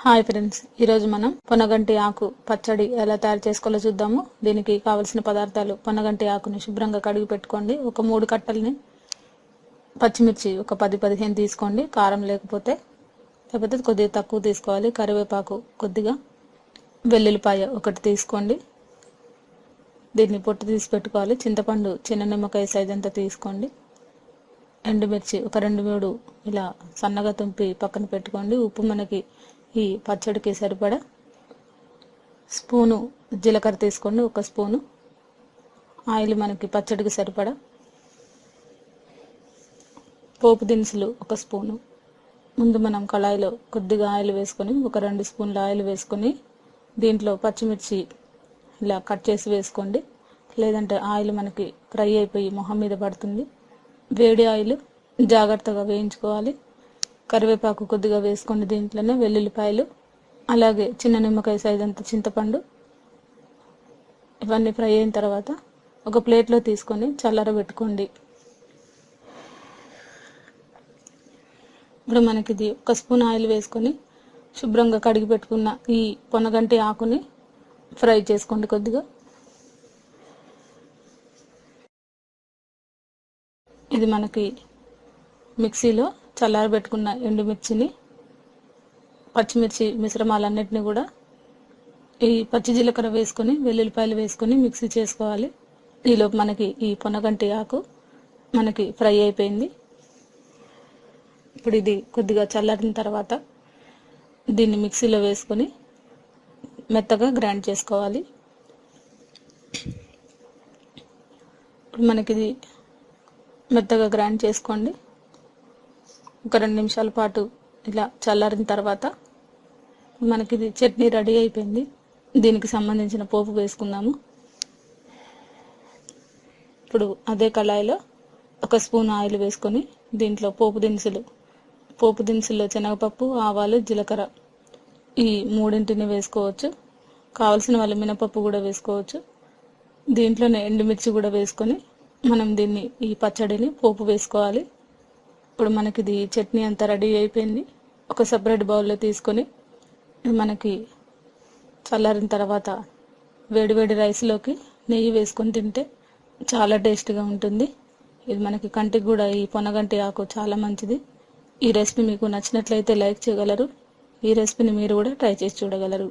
Hi friends, ఈరోజు మనం పొనగంటి ఆకు పచ్చడి ఎలా తయారు చేసుకోవాలో చూద్దాము. దీనికి కావలసిన పదార్థాలు: పొనగంటి ఆకుని శుభ్రంగా కడిగి పెట్టుకోండి. ఒక 3 కట్టల్ని పచ్చిమిర్చి ఒక 10-15 తీసుకోండి. కారం లేకపోతే కొద్దిగా తక్కువ తీసుకోవాలి. కరివేపాకు కొద్దిగా, వెల్లుల్లిపాయ ఒకటి తీసుకోండి. దీన్ని పొట్టు తీసి పెట్టుకోవాలి. చింతపండు చిన్న నిమ్మకాయ సైజ్ అంతా తీసుకోండి. ఎండుమిర్చి ఒక 2-3 ఇలా సన్నగా తుంపి పక్కన పెట్టుకోండి. ఉప్పు మనకి ఈ పచ్చడికి సరిపడా. స్పూను జీలకర్ర తీసుకోండి, 1 స్పూను. ఆయిల్ మనకి పచ్చడికి సరిపడా. పోపు దినుసులు 1 స్పూను. ముందు మనం కళాయిలో కొద్దిగా ఆయిల్ వేసుకొని, ఒక 2 స్పూన్ల ఆయిల్ వేసుకొని, దీంట్లో పచ్చిమిర్చి ఇలా కట్ చేసి వేసుకోండి. లేదంటే ఆయిల్ మనకి ఫ్రై అయిపోయి మొహం మీద పడుతుంది. వేడి ఆయిల్, జాగ్రత్తగా వేయించుకోవాలి. కరివేపాకు కొద్దిగా వేసుకోండి. దీంట్లోనే వెల్లుల్లిపాయలు, అలాగే చిన్న నిమ్మకాయ సైజ్ అంత చింతపండు. ఇవన్నీ ఫ్రై అయిన తర్వాత ఒక ప్లేట్లో తీసుకొని చల్లారబెట్టుకోండి. ఇప్పుడు మనకి ఇది 1 స్పూన్ ఆయిల్ వేసుకొని శుభ్రంగా కడిగి పెట్టుకున్న ఈ పొనగంటి ఆకుని ఫ్రై చేసుకోండి. కొద్దిగా ఇది మనకి మిక్సీలో చల్లారబెట్టుకున్న ఎండుమిర్చిని, పచ్చిమిర్చి మిశ్రమాలన్నిటిని కూడా ఈ పచ్చి జీలకర్ర వేసుకొని, వెల్లుల్లిపాయలు వేసుకొని మిక్సీ చేసుకోవాలి. ఈలోపు మనకి ఈ పొనగంటి ఆకు మనకి ఫ్రై అయిపోయింది. ఇప్పుడు ఇది కొద్దిగా చల్లారిన తర్వాత దీన్ని మిక్సీలో వేసుకొని మెత్తగా గ్రైండ్ చేసుకోవాలి. ఇప్పుడు మనకి ఇది మెత్తగా గ్రైండ్ చేసుకోండి. ఒక 2 నిమిషాల పాటు ఇలా చల్లారిన తర్వాత మనకి ఇది చట్నీ రెడీ అయిపోయింది. దీనికి సంబంధించిన పోపు వేసుకుందాము. ఇప్పుడు అదే కళాయిలో 1 స్పూన్ ఆయిల్ వేసుకొని, దీంట్లో పోపు దినుసుల్లో శనగపప్పు, ఆవాలు, జీలకర్ర ఈ 3ని వేసుకోవచ్చు. కావలసిన వాళ్ళు మినపప్పు కూడా వేసుకోవచ్చు. దీంట్లోనే ఎండుమిర్చి కూడా వేసుకొని మనం దీన్ని ఈ పచ్చడిని పోపు వేసుకోవాలి. ఇప్పుడు మనకి ఇది చట్నీ అంతా రెడీ అయిపోయింది. ఒక సెపరేట్ బౌల్లో తీసుకొని మనకి చల్లారిన తర్వాత వేడివేడి రైస్లోకి నెయ్యి వేసుకొని తింటే చాలా టేస్టీగా ఉంటుంది. ఇది మనకి కంటికి కూడా ఈ పొనగంటి ఆకు చాలా మంచిది. ఈ రెసిపీ మీకు నచ్చినట్లయితే లైక్ చేయగలరు. ఈ రెసిపీని మీరు కూడా ట్రై చేసి చూడగలరు.